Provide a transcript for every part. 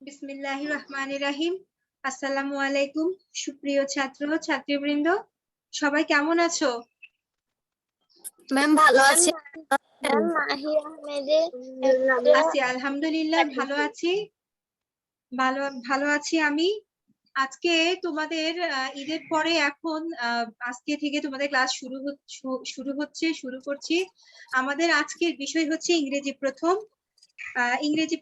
বিসমিল্লাহির রহমানির রহিম। আসসালামু আলাইকুম সুপ্রিয় ছাত্র ছাত্রীবৃন্দ, সবাই কেমন আছো? ম্যাম ভালো আছি। ম্যাম মাহি আহমেদের আছি আলহামদুলিল্লাহ, ভালো আছি। ভালো আছি আমি। আজকে তোমাদের ঈদের পরে এখন আজকে থেকে তোমাদের ক্লাস শুরু করছি। আমাদের আজকের বিষয় হচ্ছে ইংরেজি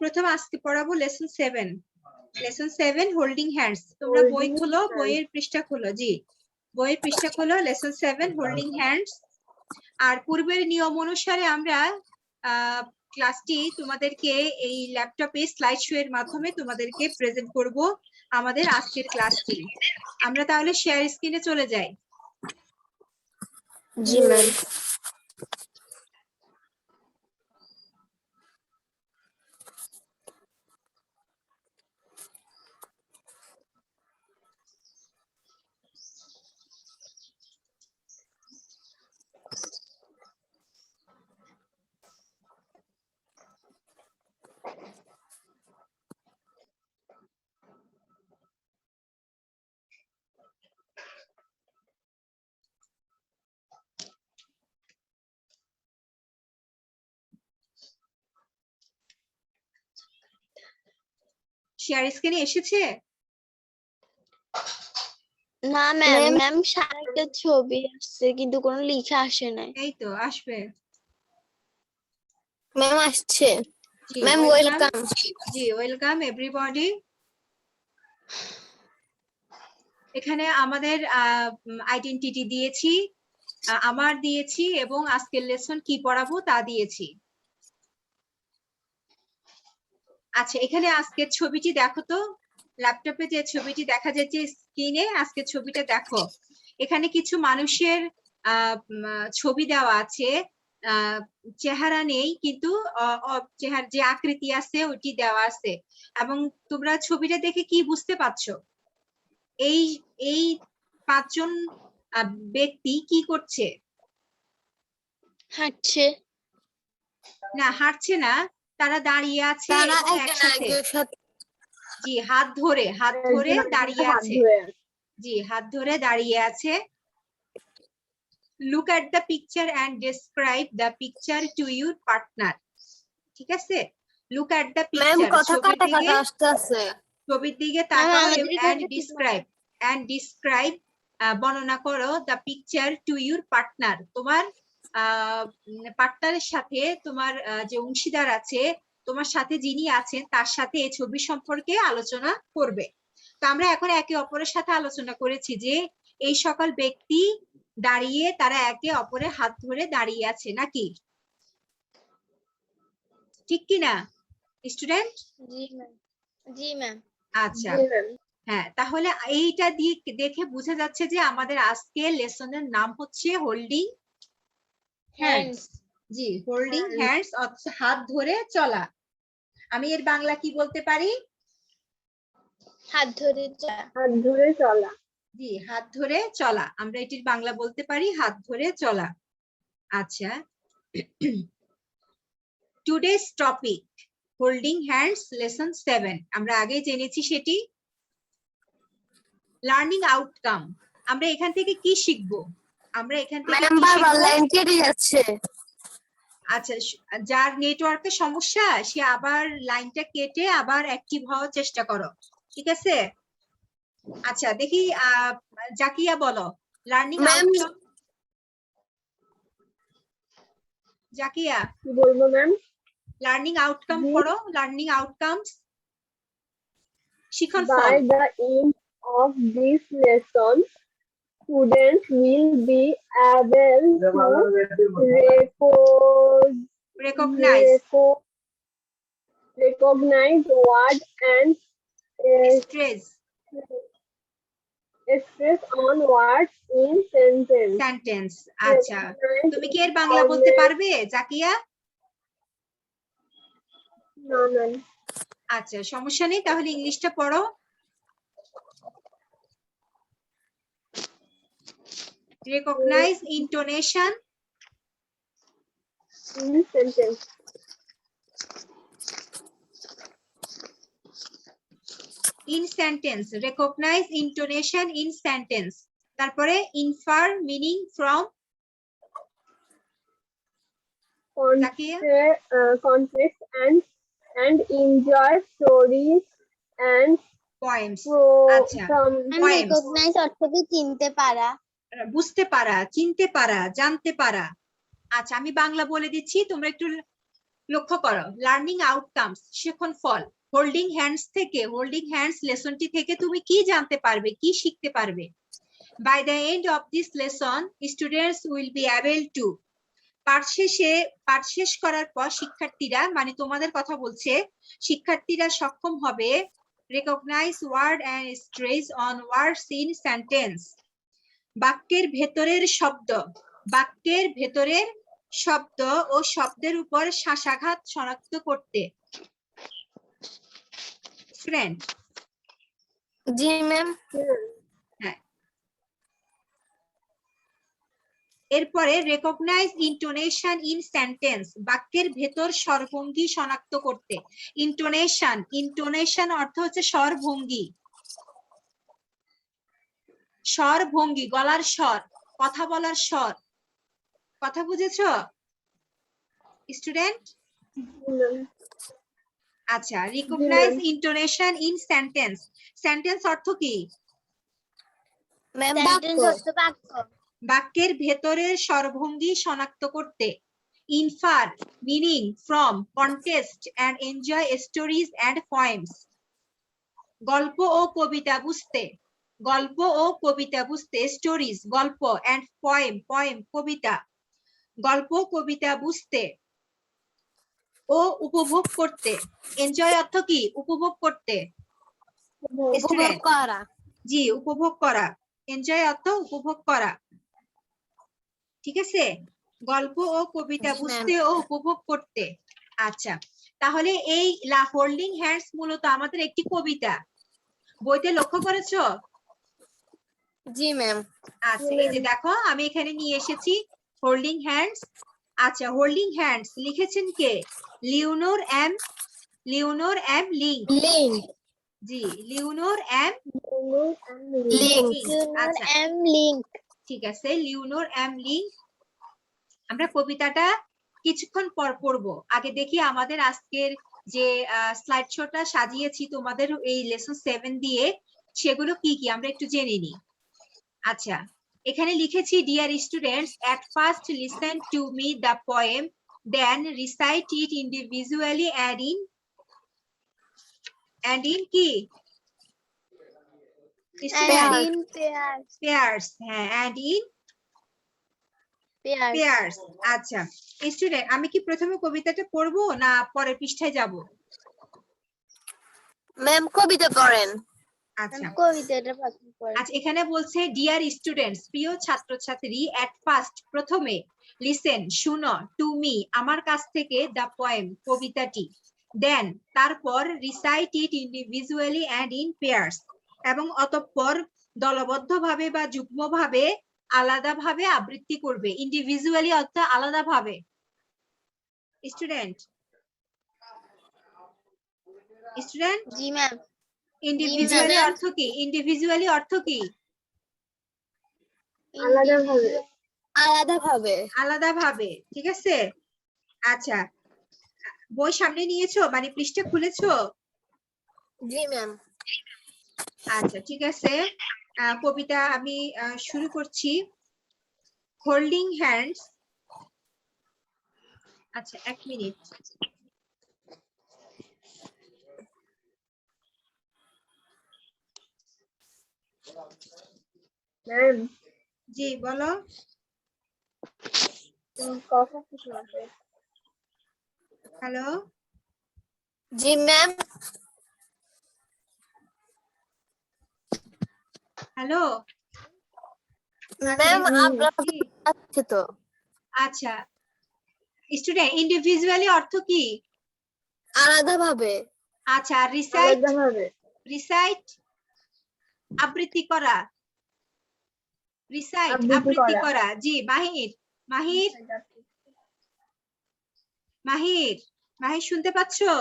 প্রথম। আজকে পড়াবো লেসন 7 হোল্ডিং হ্যান্ডস। তোমরা বই খোলো, বইয়ের পৃষ্ঠা খোলো। জি, বইয়ের পৃষ্ঠা খোলো, লেসন 7 হোল্ডিং হ্যান্ডস। আর পূর্বের নিয়ম অনুসারে আমরা ক্লাসটি তোমাদেরকে এই ল্যাপটপে স্লাইড শো এর মাধ্যমে তোমাদেরকে প্রেজেন্ট করব আমাদের আজকের ক্লাসটি। আমরা তাহলে শেয়ার স্ক্রিনে চলে যাই। জি ম্যাম। শেয়ার স্ক্রিনে এসেছে? না ম্যাম, ম্যাম সারা ছবি আসছে কিন্তু কোনো লেখা আসে নাই। এই তো আসবে। ম্যাম আসছে। জি ম্যাম ওয়েলকাম। জি ওয়েলকাম এভরিবডি। এখানে আমাদের আইডেন্টিটি দিয়েছি, আমার দিয়েছি, এবং আজকের লেসন কি পড়াবো তা দিয়েছি। আচ্ছা, এখানে আজকের ছবিটি দেখো তো, ল্যাপটপে যে ছবিটি দেখা যাচ্ছে স্ক্রিনে, আজকের ছবিটা দেখো। এখানে কিছু মানুষের ছবি দেওয়া আছে, চেহারা নেই, কিন্তু চেহারা যে আকৃতি আছে ওটি দেওয়া আছে। এবং তোমরা ছবিটা দেখে কি বুঝতে পারছো? এই এই পাঁচজন ব্যক্তি কি করছে? হাঁটছে। না, হাঁটছে না, তারা দাঁড়িয়ে আছে এবং একসাথে। জি, হাত ধরে দাঁড়িয়ে আছে। জি, হাত ধরে দাঁড়িয়ে আছে। Look at the picture and describe the picture to your partner. ঠিক আছে, লুক এট দ্য পিকচার, ছবির দিকে তাকাও এন্ড ডিসক্রাইব বর্ণনা করো the picture to your partner, তোমার পার্টনারের সাথে, তোমার যে অংশীদার আছে, তোমার সাথে যিনি আছেন তার সাথে এই ছবি সম্পর্কে আলোচনা করবে। তো আমরা এখন একে অপরের সাথে আলোচনা করেছি যে এই সকল ব্যক্তি দাঁড়িয়ে, তারা একে অপরের হাত ধরে দাঁড়িয়ে আছে, নাকি? ঠিক কিনা স্টুডেন্ট? জি ম্যাম। জি ম্যাম। আচ্ছা, হ্যাঁ, তাহলে এইটা দিয়ে দেখে বোঝা যাচ্ছে যে আমাদের আজকে লেসনের নাম হচ্ছে হোল্ডিং হ্যান্ডস। জি, হোল্ডিং হ্যান্ডস অর্থাৎ হাত ধরে চলা। আমি এর বাংলা কি বলতে পারি? হাত ধরে চলা। জি, হাত ধরে চলা। আমরা এটির বাংলা বলতে পারি হাত ধরে চলা। আচ্ছা, today's topic holding hands lesson 7। আমরা আগে জেনেছি সেটি। লার্নিং আউটকাম, আমরা এখান থেকে কি শিখবো? আমরা এখান থেকে কি শিখবো? আচ্ছা, যার নেটওয়ার্কের সমস্যা সে আবার লাইনটা কেটে আবার অ্যাক্টিভ হওয়ার চেষ্টা করো, ঠিক আছে? আচ্ছা, দেখি জাকিয়া বলো লার্নিং আউটকাম। জাকিয়া কি বলবো ম্যাম? লার্নিং আউটকাম পড়ো, লার্নিং আউটকামস, শিখন ফল। By the end of this lesson, students will be able to recognize words and stress on words in sentence. আচ্ছা, তুমি কি এর বাংলা বলতে পারবে জাকিয়া? না ম্যাম। আচ্ছা, সমস্যা নেই, তাহলে ইংলিশটা পড়ো। Recognize intonation in sentence. in sentence, recognize intonation in sentence, তারপরে infer meaning from Zakia? context and enjoy stories and poems, আচ্ছা from ম্যাম Poems. রেকগনাইজ অর্থ কি চিনতে পারা? বুঝতে পারা, চিনতে পারা, জানতে পারা। আচ্ছা আমি বাংলা বলে দিচ্ছি, তোমরা একটু লক্ষ্য করো। লার্নিং আউটকামস, শিখন ফল। হোল্ডিং হ্যান্ডস থেকে, হোল্ডিং হ্যান্ডস লেসনটি থেকে তুমি কি জানতে পারবে, কি শিখতে পারবে? By the end of this lesson students will be able to, পাঠ শেষ করার পর শিক্ষার্থীরা, মানে তোমাদের কথা বলছে, শিক্ষার্থীরা সক্ষম হবে recognise word and stress on words in sentence, বাক্যের ভেতরের শব্দ, বাক্যের ভেতরের শব্দ ও শব্দের উপর শ্বাসাঘাত শনাক্ত করতে। স্টুডেন্ট, জি ম্যাম। হ্যাঁ, এরপরে রেকগনাইজ ইন্টোনেশন ইন সেন্টেন্স, বাক্যের ভেতর স্বরভঙ্গি শনাক্ত করতে। ইন্টোনেশন, ইন্টোনেশন অর্থ হচ্ছে স্বরভঙ্গি, স্বরভঙ্গি, গলার স্বর, কথা বলার স্বর। কথা বুঝেছো স্টুডেন্ট? আচ্ছা, recognise intonation in sentence, sentence অর্থ কি? ম্যাম সেন্টেন্স অর্থ বাক্য। বাক্যের ভেতরের স্বরভঙ্গি শনাক্ত করতে। Infer meaning from context and enjoy stories and poems, গল্প ও কবিতা বুঝতে, গল্প ও কবিতা বুঝতে। স্টোরিজ গল্প, এন্ড পয়েম, পয়েম কবিতা, গল্প কবিতা বুঝতে ও উপভোগ করতে। এনজয় অর্থ কি? উপভোগ করতে। উপভোগ করা। জি, উপভোগ করা। এনজয় অর্থ উপভোগ করা, ঠিক আছে? গল্প ও কবিতা Yes, ma'am. বুঝতে ও উপভোগ করতে। আচ্ছা, তাহলে এই হোল্ডিং হ্যান্ডস মূলত আমাদের একটি কবিতা, বইতে লক্ষ্য করেছো? জি ম্যাম। আচ্ছা, এই যে দেখো আমি এখানে নিয়ে এসেছি হোল্ডিং হ্যান্ডস। আচ্ছা, হোল্ডিং হ্যান্ডস লিখেছেন কে? লিওনোর এম লিঙ্ক। লিঙ্ক। জি, লিওনোর এম লিঙ্ক। আচ্ছা, এম লিংক। ঠিক আছে, লিওনোর এম লিঙ্ক। আমরা কবিতাটা কিছুক্ষণ পর পড়ব। আগে দেখি আমাদের আজকের যে স্লাইড শোটা সাজিয়েছি তোমাদের এই লেসন 7 দিয়ে, সেগুলো কি কি আমরা একটু জেনে নিই। আচ্ছা, এখানে লিখেছি, dear students, at first listen to me the poem, then recite it individually and in কি? pairs, হ্যাঁ, and in pairs। আচ্ছা স্টুডেন্ট, আমি কি প্রথমে কবিতাটা পড়বো না পরের পৃষ্ঠায় যাব? ম্যাম কবিতা পড়েন। আচ্ছা, কবিতাটা পছন্দ করে। আচ্ছা এখানে বলছে, ডিয়ার স্টুডেন্টস, প্রিয় ছাত্রছাত্রী, এট ফার্স্ট প্রথমে, লিসেন শুনো, টু মি আমার কাছ থেকে, দ্য পোয়েম কবিতাটি, দেন তারপর, recite it individually and in pairs এবং অতঃপর দলবদ্ধভাবে বা যুগ্মভাবে আলাদাভাবে আবৃত্তি করবে। ইন্ডিভিজুয়ালি অর্থাৎ আলাদাভাবে। স্টুডেন্ট, স্টুডেন্ট, জি ম্যাম। Individually ma'am. অর্থ কি? ইন্ডিভিজুয়ালি অর্থ কি? আলাদাভাবে। আলাদাভাবে। আলাদাভাবে, ঠিক আছে। আচ্ছা, বই সামনে নিয়েছো, মানে পৃষ্ঠা খুলেছো? জি ম্যাম। আচ্ছা ঠিক আছে, কবিতা আমি শুরু করছি। Holding hands. আচ্ছা, 1 মিনিট। ম্যাম জি বলো। কথা কি শোনাবে? হ্যালো, জি ম্যাম। হ্যালো ম্যাম আপনার আছে তো। আচ্ছা স্টুডেন্ট, ইন্ডিভিজুয়ালি অর্থ কি? আলাদাভাবে। আচ্ছা, রিসাইট, আলাদাভাবে। রিসাইট আবৃত্তি করা, রিসাইট আবৃত্তি আবৃত্তি করা। করা। জি, মাহির, মাহির, মাহির, মাহির শুনতে পাচ্ছো?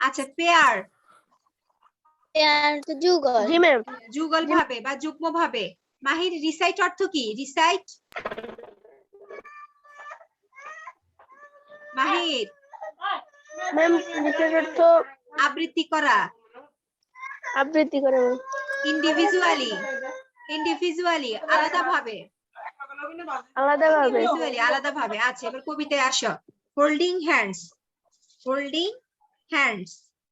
আচ্ছা পেয়ার পেয়ার তো যুগল। জি ম্যাম যুগল ভাবে বা যুগ্ম ভাবে। মাহির রিসাইট অর্থ কি? রিসাইট মাহির ম্যাম রিসাইট অর্থ আবৃত্তি করা। আবৃত্তি করে। ইন্ডিভিজুয়ালি ইন্ডিভিজুয়ালি আলাদা ভাবে। আলাদাভাবে। ইন্ডিভিজুয়ালি আলাদা ভাবে। আচ্ছা এবার কবিতায় আসো। Holding hands holding hands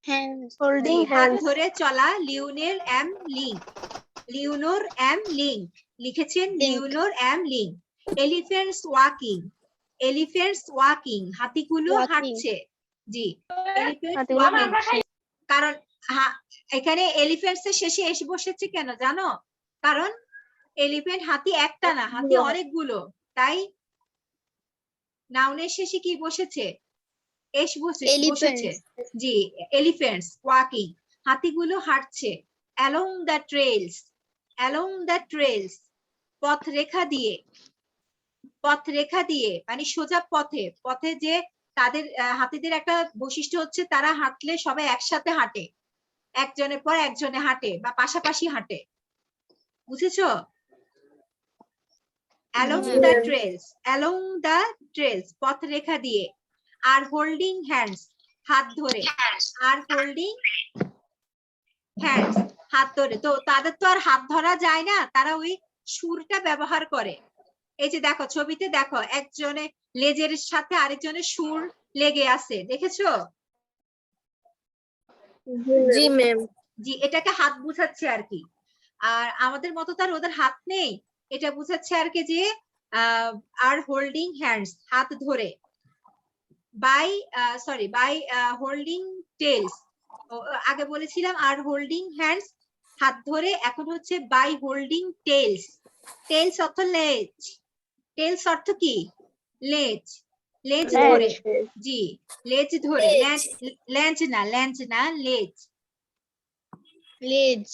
hand holding হাত হ্যান্ডস। ধরে চলা Lionel M Ling Leonore M Ling লিখেছেন Link. Leonore M Ling. Elephants walking elephants walking হাতিগুলো Walking. হাঁটছে। জি এলিফ্যান্টস হাতিগুলো ওয়াকিং হাঁটছে। কারণ এখানে এলিফ্যান্টস এর শেষে এসে বসেছে কেন জানো? কারণ এলিফ্যান্ট হাতি একটা না, হাতি অনেকগুলো, তাই নাউনের শেষে কি বসেছে? এস বসেছে। Elephants. জি এলিফ্যান্টস ওয়াকিং হাতিগুলো হাঁটছে। Along the trails along the trails পথ রেখা দিয়ে মানে সোজা পথে পথে যে তাদের হাতিদের একটা বৈশিষ্ট্য হচ্ছে তারা হাঁটলে সবাই একসাথে হাঁটে, একজনের পর একজনে হাঁটে বা পাশাপাশি হাঁটে। বুঝেছো? Along the trails along the trails পথ রেখা দিয়ে। আর হোল্ডিং হ্যান্ডস হাত ধরে। আর হোল্ডিং হ্যান্ডস হাত ধরে। তো তাদের তো আর হাত ধরা যায় না, তারা ওই সুরটা ব্যবহার করে। এই যে দেখো ছবিতে দেখো একজনে লেজের সাথে আরেকজনের সুর লেগে আছে, দেখেছো? জি ম্যাম জি এটাকে হাত বুঝাচ্ছে আর কি। আর আমাদের মতো তার ওদের হাত নেই, এটা বুঝাচ্ছে আর কি যে আর হোল্ডিং হ্যান্ডস হাত ধরে। বাই বাই হোল্ডিং টেলস আগে বলেছিলাম আর হোল্ডিং হ্যান্ডস হাত ধরে, এখন হচ্ছে বাই হোল্ডিং টেলস। টেলস অর্থ লেজ। টেলস অর্থ কি? লেজ। লেজ ধরে। জি লেজ ধরে। ল্যাঞ্চ না লেজ। লেজ।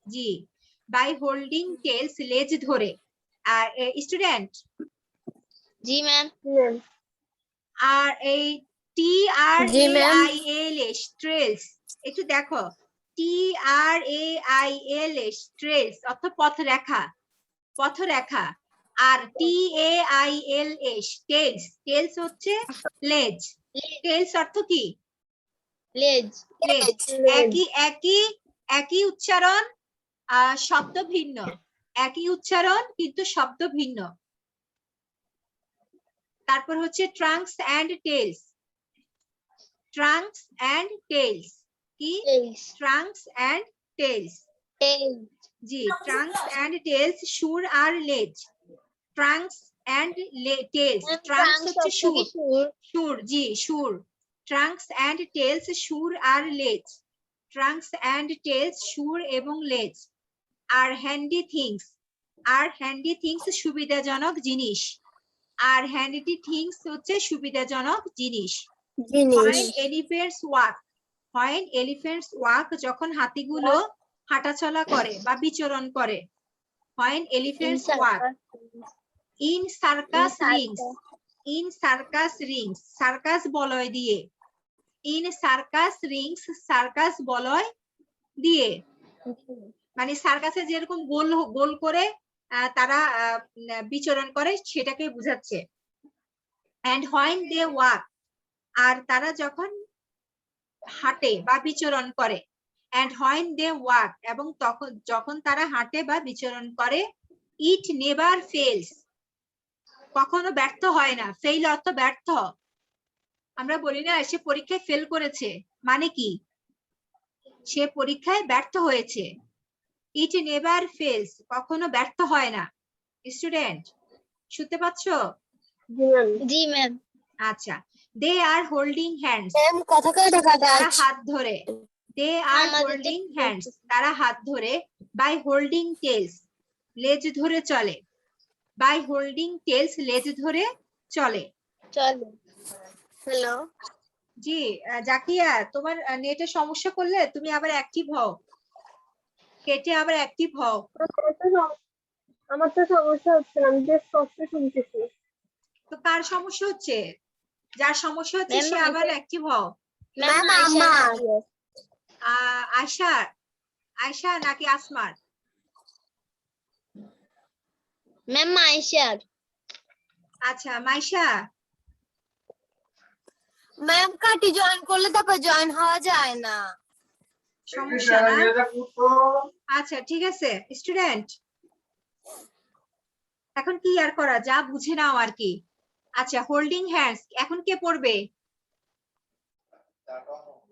জি বাই হোল্ডিং টেলস লেজ ধরে। আর স্টুডেন্ট জি ম্যাম। আর এই টি আর জি, A ma'am. I L S trails একটু দেখো। T R A I L S trails অর্থ পথরেখা পথরেখা। আর T A I L S tails tails হচ্ছে লেজ। টেলস অর্থ কি? লেজ। লেজ। একই উচ্চারণ শব্দ ভিন্ন। একই উচ্চারণ কিন্তু শব্দ ভিন্ন। তারপর হচ্ছে trunks and tails. Trunks and tails কি? Tails. Trunks and tails. Tails. জি ট্রাঙ্কস এন্ড টেলস সুর আর লেজ। ট্রাঙ্কস এন্ড টেলস ট্রাঙ্কস হচ্ছে সুর। সুর জি সুর। ট্রাঙ্কস এন্ড টেলস সুর আর লেজ। ট্রাঙ্কস এন্ড টেলস সুর এবং লেজ। আর handy things are handy things সুবিধাজনক জিনিস। আর হ্যান্ডি থিংস হচ্ছে সুবিধাজনক জিনিস। When elephants walk when elephants walk যখন হাতিগুলো হাঁটাচলা করে বা বিচরণ করে। when elephants walk in circus rings in circus rings circus বলয় দিয়ে। in circus rings সার্কাস বলয় দিয়ে মানে সার্কাসে যেরকম গোল গোল করে তারা বিচরণ করে সেটাকে বোঝাচ্ছে। and when they walk আর তারা যখন হাঁটে বা বিচরণ করে। and when they walk এবং তখন যখন তারা হাঁটে বা বিচরণ করে। it never fails কখনো ব্যর্থ হয় না। ফেল অর্থ ব্যর্থ। আমরা বলি না সে পরীক্ষায় ফেল করেছে, মানে কি? সে পরীক্ষায় ব্যর্থ হয়েছে। it never fails কখনো ব্যর্থ হয় না। স্টুডেন্ট শুনতে পাচ্ছ? জি ম্যাম। আচ্ছা they are holding hands ma'am কথা কাটা তারা হাত ধরে। they are holding hands তারা হাত ধরে। by holding tails লেজ ধরে চলে। by holding tails লেজ ধরে চলে। চলো। হ্যালো জি জাকিয়া তোমার নেটে সমস্যা করলে তুমি আবার অ্যাক্টিভ হও, কেটে আবার অ্যাক্টিভ হও। আমার তো সমস্যা হচ্ছে না, আমি জাস্ট স্পষ্ট শুনতেছি। তো কার সমস্যা হচ্ছে? যার সমস্যা হচ্ছে Ma'am, সে আবার অ্যাক্টিভ হও। ম্যাম আয়শা আমার আয়শা আয়শা নাকি আসমার? ম্যাম আয়শার আচ্ছা মাইশা, ম্যাম কাটি জয়েন করলে তারপর জয়েন হওয়া যায় না। সমস্যা না? আচ্ছা ঠিক আছে স্টুডেন্ট, এখন কি আর করা, যা বুঝে নাও আর কি। আচ্ছা হোল্ডিং হ্যান্ডস এখন কে পড়বে?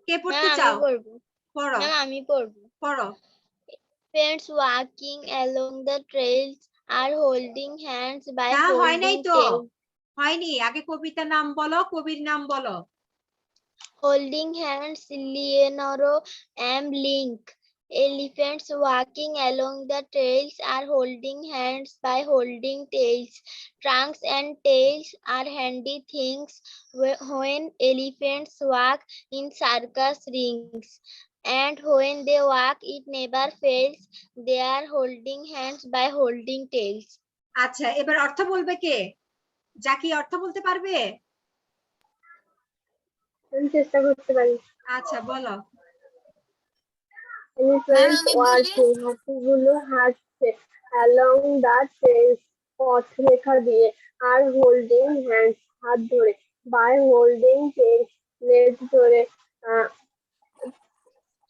কে ম্যাম পড়তে আমি চাও? পড়বো পড়ো ম্যাম আমি পড়বো পড়ো। Friends walking along the trails are holding hands by না হয় নাই holding তো, tails. হয়নি, আগে কবিতার নাম বলো, কবির নাম বলো। Holding hands, Leonardo M. Link. Elephants walking along the trails are holding hands by holding tails. Trunks and tails are handy things when elephants walk in circus rings. And when they walk, it never fails. They are holding hands by holding tails. আচ্ছা এবার অর্থ বলবে কে? জাকি অর্থ বলতে পারবে? আমি চেষ্টা করতে পারি। আচ্ছা বলো। Elephants আমি বলি? walking, হাতিগুলো হাঁটছে along the trails, পথরেখা দিয়ে, are holding hands, হাত ধরে, by holding tails, লেজ ধরে,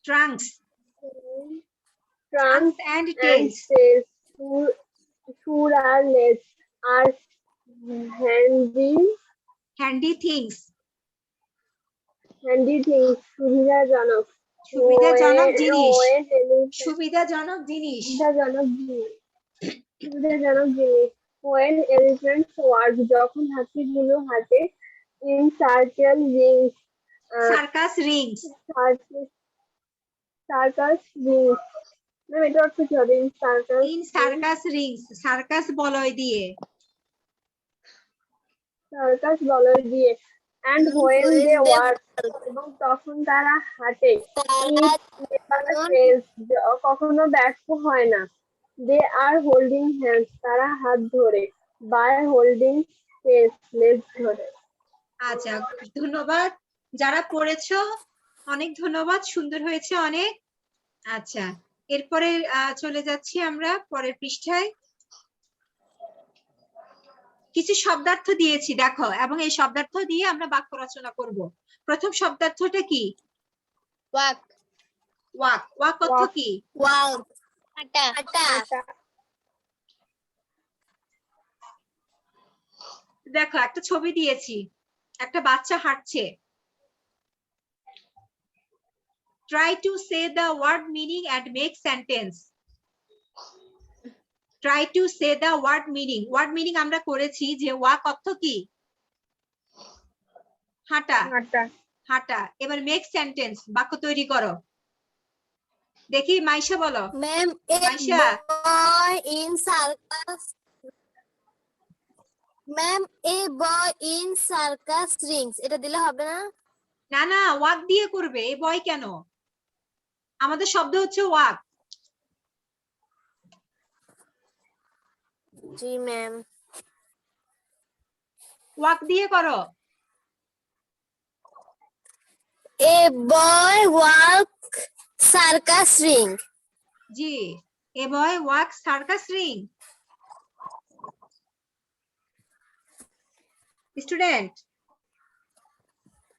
trunks trunks and and tails, tails, সুর আর লেজ, are handy things, সুবিধাজনক, সুবিধাজনক জিনিস, when elephants সুবিধাজনক জিনিস। সুবিধাজনক জিনিস, when elephants walk, যখন হাতিগুলো হাঁটে, in circle rings, circus Rings, circus Rings. Ma'am এটা অর্থ কি হবে? ইন সার্কাস রিংস, সার্কাস বলয় দিয়ে। সার্কাস বলয় দিয়ে, and when they walk, এবং তখন তারা হাঁটে, it never fails, কখনো ব্যর্থ হয় না, they are holding hands, তারা হাত ধরে, by holding tails, লেজ ধরে। আচ্ছা ধন্যবাদ যারা পড়েছো, অনেক ধন্যবাদ, সুন্দর হয়েছে অনেক। আচ্ছা এরপরে চলে যাচ্ছি আমরা পরের পৃষ্ঠায়। কিছু শব্দার্থ দিয়েছি দেখো, এবং এই শব্দার্থ দিয়ে আমরা বাক্য রচনা করব। প্রথম শব্দার্থটা কি? Walk. ওয়াক। ওয়াক অর্থ কি? ওয়াও হাঁটা। আটা দেখো একটা ছবি দিয়েছি, একটা বাচ্চা হাঁটছে। Try to say the word meaning and make sentence. Try to say the word meaning. Word meaning আমরা করেছি যে ওয়াক অর্থ কি? হাঁটা। হাঁটা। এবার make sentence, বাক্য তৈরি করো। দেখি মাইশা বলো। Ma'am Maisha. Boy in circus ma'am A boy in circus Rings, এটা দিলে হবে না? না না ওয়াক দিয়ে করবে, এই বয় কেন? আমাদের শব্দ হচ্ছে ওয়াক। জি ম্যাম। ওয়াক দিয়ে করো। A boy walk circus ring. জি, a boy walk circus ring. Student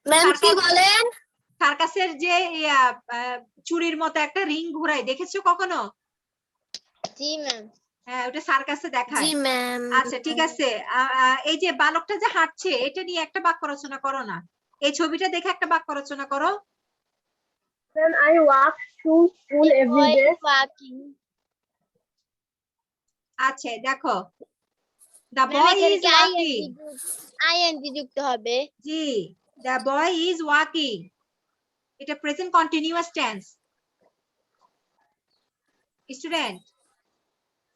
ma'am কি বলেন? সার্কাসের যে চুরির মতো একটা রিং ঘোরায়, দেখেছো কখনো? জি ম্যাম। হ্যাঁ ওটা সার্কাসে দেখায়। জি ম্যাম। আচ্ছা ঠিক আছে, এই যে বালকটা যে হাঁটছে এটা নিয়ে একটা বাক্য রচনা করো না। এই ছবিটা দেখে একটা বাক্য রচনা করো। Then I walk to school The every boy day. is walking. আচ্ছা দেখো, the ম্যাম boy এখানে is কি walking. আইএনজি যুক্ত হবে? জি, the boy is walking, এটা present continuous tense. Student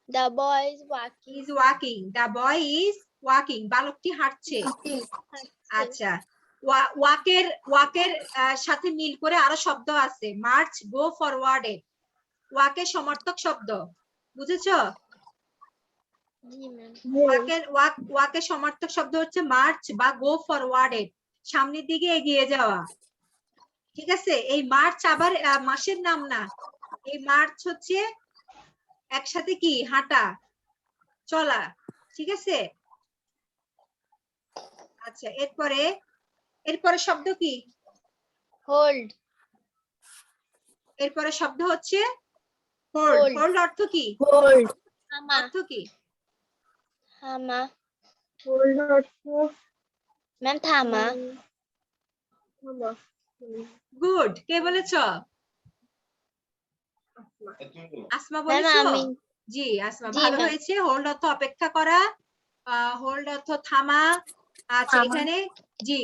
The boy is walking. is walking, the boy is walking, বালকটি হাঁটছে। আচ্ছা ওয়াকের সাথে মিল করে আরো শব্দ আছে, মার্চ, গো ফরওয়ার্ডেড, ওয়াকের সমর্থক শব্দ, বুঝেছো? জি ম্যাম। ওয়াকের সমর্থক শব্দ হচ্ছে মার্চ বা গো ফরওয়ার্ডেড, সামনের দিকে এগিয়ে যাওয়া। ঠিক আছে, এই মার্চ আবার মাসের নাম না, এই মার্চ হচ্ছে একসাথে কি হাঁটা চলা, ঠিক আছে। আচ্ছা এরপরে শব্দ কি? Hold. এরপরে শব্দ হচ্ছে হোল্ড। Hold. হোল্ড অর্থ কি? Hold Hama. অর্থ কি? Hama. হোল্ড অর্থ Ma'am thama. থামা। গুড, কে বলেছ? আসমা Ma'am বলেছো? আমি। জি আসমা, জি, ভালো ma'am. হয়েছে। হোল্ড অর্থ অপেক্ষা করা, হোল্ড অর্থ থামা। আচ্ছা থামা। এখানে জি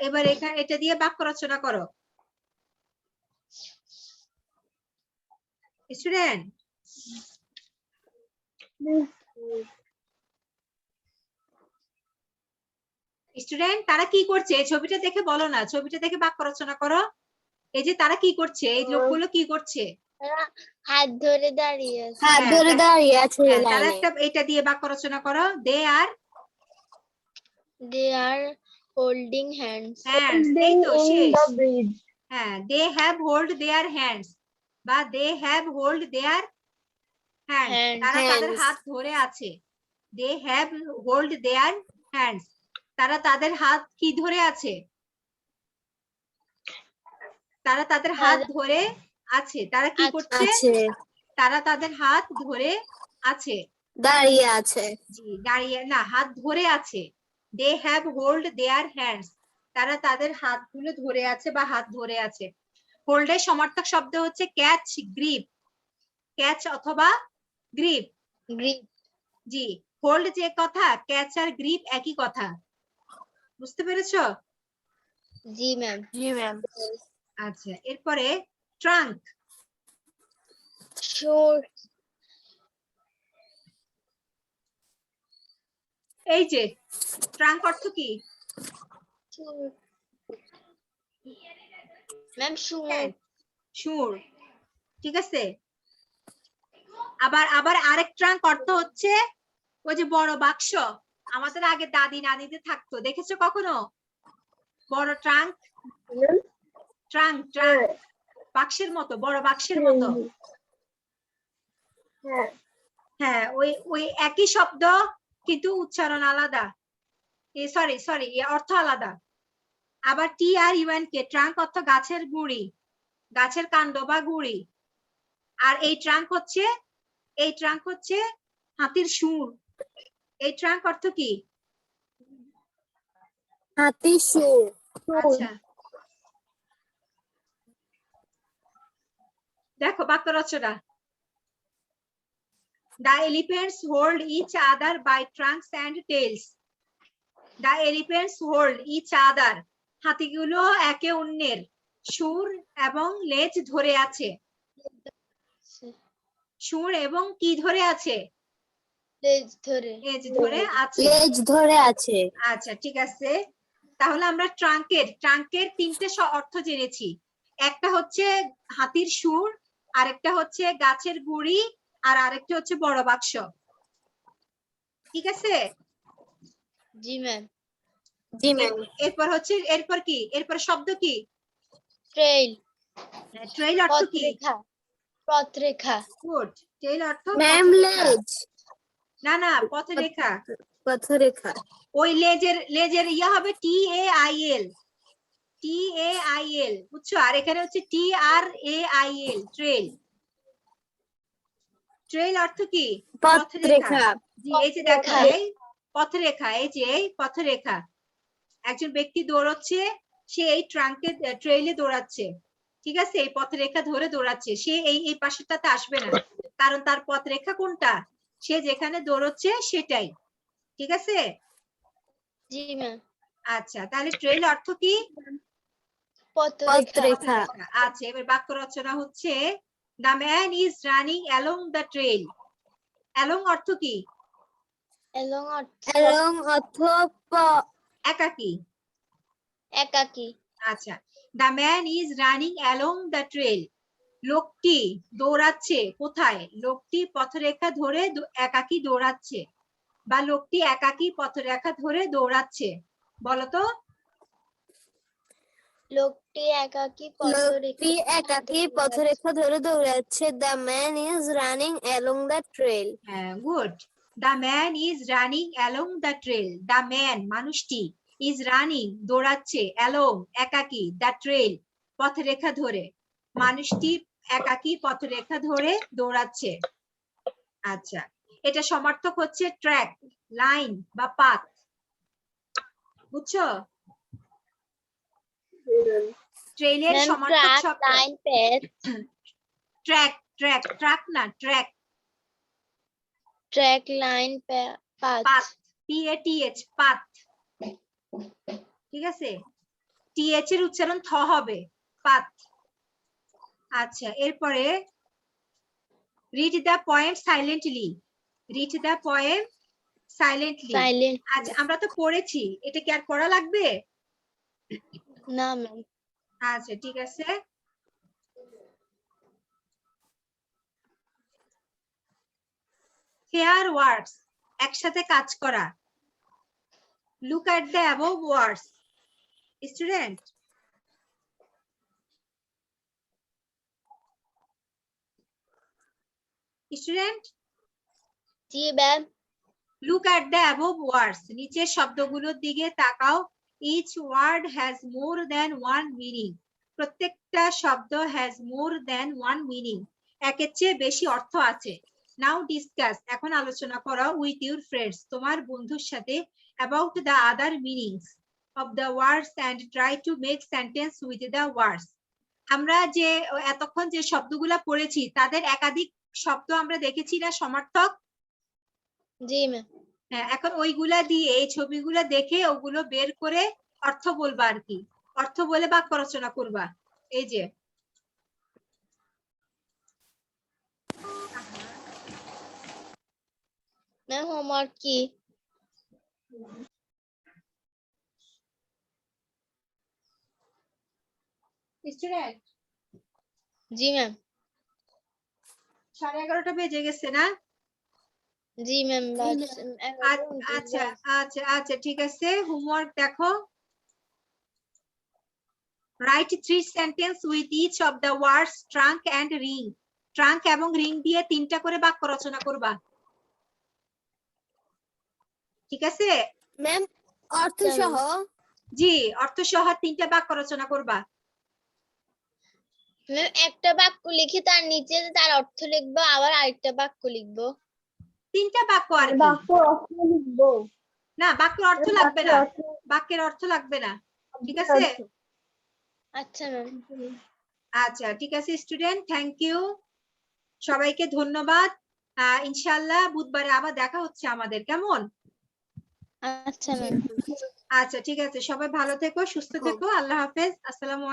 এবার এখানে এটা দিয়ে বাক্য রচনা করো স্টুডেন্ট। স্টুডেন্ট তারা কি করছে? এই ছবিটা দেখে বলো না, ছবিটা দেখে বাক্য রচনা করো। এই যে তারা কি করছে, এই লোকগুলো কি করছে? তারা হাত ধরে দাঁড়িয়ে আছে। হাত হ্যাঁ, ধরে দাঁড়িয়ে আছে হ্যাঁ, তারা লাইনে। একটা এটা দিয়ে বাক্য রচনা করো। দে আর They are holding hands. Hands, এই Holding তো in শেষ। the bridge. হ্যাঁ, they have hold their hands বা they have hold their hands, Hands. তারা তাদের Hands. হাত ধরে আছে। They have hold their hands, তারা তাদের হাত কি ধরে আছে? তারা তাদের হাত ধরে আছে। তারা কি করছে? আছে, তারা তাদের হাত ধরে আছে। দাঁড়িয়ে আছে। জি, দাঁড়িয়ে না, হাত ধরে আছে। They have hold their hands, তারা তাদের হাতগুলো ধরে আছে বা হাত ধরে আছে। হোল্ডের সমার্থক শব্দ হচ্ছে ক্যাচ, গ্রিপ। ক্যাচ অথবা গ্রিপ। Grip. জি, হোল্ড যে কথা, ক্যাচ আর গ্রিপ একই কথা। বুঝতে পেরেছো? জি ম্যাম। জি ম্যাম। আচ্ছা এরপরে ট্রাঙ্ক। Short. এই যে ট্রাঙ্ক অর্থ কি? Ma'am short. সুর, ঠিক আছে। আবার আরেক ট্রাঙ্ক অর্থ হচ্ছে ওই যে বড় বাক্স, আমাদের আগে দাদি নানিদের থাকতো, দেখেছো কখনো? বড় ট্রাঙ্ক, ট্রাঙ্ক ট্রাঙ্ক বাক্সের মতো, বড় বাক্সের মতো। হ্যাঁ, হ্যাঁ, ওই একই শব্দ কিন্তু উচ্চারণ আলাদা, সরি অর্থ আলাদা। আবার টি আর ইউএন কে, ট্রাঙ্ক অর্থ গাছের গুড়ি, গাছের কাণ্ড বা গুড়ি। আর এই ট্রাঙ্ক হচ্ছে হাতির সুর। এই ট্রাঙ্ক অর্থ কি? হাতির সুর। আচ্ছা দেখো বাক্য রচনা। The elephants hold each other by trunks and tails. The elephants hold each other. হাতিগুলো একে অন্যের সুর এবং লেজ ধরে আছে। সুর এবং কি ধরে আছে? লেজ ধরে। লেজ ধরে আছে। লেজ ধরে আছে। আচ্ছা ঠিক আছে, তাহলে আমরা ট্রাঙ্কের তিনটে অর্থ জেনেছি। একটা হচ্ছে হাতির সুর, আরেকটা হচ্ছে গাছের গুড়ি, আর আরেকটা হচ্ছে বড় বাক্স। ঠিক আছে? জি ম্যাম। জি ম্যাম। এরপর কি? এরপর শব্দ কি? ট্রেইল। ট্রেইল অর্থ কি? পথরেখা। পথরেখা। গুড, ট্রেইল অর্থ ম্যাম পথরেখা। লেজ। না পথরেখা। পথরেখা। ওই লেজের ইয়া হবে টি A I L, T A I এল, বুঝছো? আর এখানে হচ্ছে T R A I L, trail. Trail অর্থ কি? পথরেখা। জি, এই যে দেখো এই পথরেখা, এই যে এই পথরেখা। একজন ব্যক্তি দৌড়চ্ছে, সে এই ট্রেইলে দৌড়াচ্ছে, ঠিক আছে? এই পথরেখা ধরে দৌড়াচ্ছে, সে এই পাশেরটাতে আসবে না, কারণ তার পথরেখা কোনটা? সে যেখানে দৌড়চ্ছে সেটাই, ঠিক আছে? জি ম্যাম। আচ্ছা তাহলে ট্রেইল অর্থ কি? পথরেখা। আচ্ছা এবার বাক্য রচনা হচ্ছে the man is running along the trail. Along অর্থ কি? এবং এবং অর্থ একাকী। একাকী। আচ্ছা, the man is running along the trail, লোকটি দৌড়াচ্ছে কোথায়? লোকটি পথরেখা ধরে একাকী দৌড়াচ্ছে, বা লোকটি একাকী পথরেখা ধরে দৌড়াচ্ছে। বলতো? লোকটি একাকী লোকটি একাকী পথরেখা ধরে দৌড়াচ্ছে। The man is running along the trail. হ্যাঁ, good. The man is running along the trail. The man মানুষটি ইজ রানিং দৌড়াচ্ছে, অ্যালং একাকী, দ্য ট্রেল পথরেখা ধরে। মানুষটি একাকী পথরেখা ধরে দৌড়াচ্ছে। আচ্ছা, এটা সমার্থক হচ্ছে ট্র্যাক, লাইন বা পাথ। বুঝছো? ট্রেইলের ম্যাম সমার্থক ট্রাক শব্দ line page track, track, truck না, track. Track line path path, PATH, path. ঠিক আছে, TH এর উচ্চারণ থ হবে, পাথ। আচ্ছা, এরপরে read the poem silently. Read the poem silently. Silent আচ্ছা, আমরা তো পড়েছি, এটা কি আর পড়া লাগবে? না ম্যাম আচ্ছা, ঠিক আছে। ফেয়ার ওয়ার্ডস, একসাথে কাজ করা। Look at the above words. Student, student, জি ma'am look at the above words, নিচের শব্দগুলোর দিকে তাকাও। Each word has more than one meaning. প্রত্যেকটা শব্দ has more than one meaning, একের চেয়ে বেশি অর্থ আছে। নাও ডিসকাস, এখন আলোচনা করো উইথ ইউর ফ্রেন্ডস, তোমার বন্ধুর সাথে, about the other meanings of the words and try to make sentence with the words. আমরা যে এতক্ষণ যে শব্দগুলা পড়েছি তাদের একাধিক শব্দ আমরা দেখেছি না সমার্থক? জি ম্যাম হ্যাঁ, এখন ওইগুলা দিয়ে এই ছবিগুলা দেখে ওগুলো বের করে অর্থ বলবা আর কি, অর্থ বলে বাক্য রচনা করবা। এই যে ম্যাম হোমওয়ার্ক কি? স্টুডেন্ট, জি ম্যাম 11:30 বেজে গেছে না? জি ম্যাম আচ্ছা আচ্ছা আচ্ছা, ঠিক আছে, হোমওয়ার্ক দেখো। Write 3 sentence with each of the words trunk and ring. Trunk এবং রিং দিয়ে 3টা করে বাক্য রচনা করবা। ঠিক আছে? ম্যাম অর্থ সহ। জি, অর্থ সহ 3টা বাক্য রচনা করবা। ম্যাম একটা বাক্য লিখে তার নিচে তার অর্থ লিখবো, আবার আরেকটা বাক্য লিখবো। 3টা বাক্য আর কি। বাক্য অর্থ লিখবো না, বাক্যের অর্থ লাগবে না, বাক্যের অর্থ লাগবে না। ঠিক আছে? আচ্ছা ম্যাম আচ্ছা, ঠিক আছে স্টুডেন্ট, থ্যাংক ইউ, সবাইকে ধন্যবাদ। ইনশাআল্লাহ বুধবারে আবার দেখা হচ্ছে আমাদের, কেমন? আচ্ছা ম্যাম আচ্ছা, ঠিক আছে, সবাই ভালো থেকো, সুস্থ থেকো, আল্লাহ হাফেজ, আসসালামু আলাইকুম।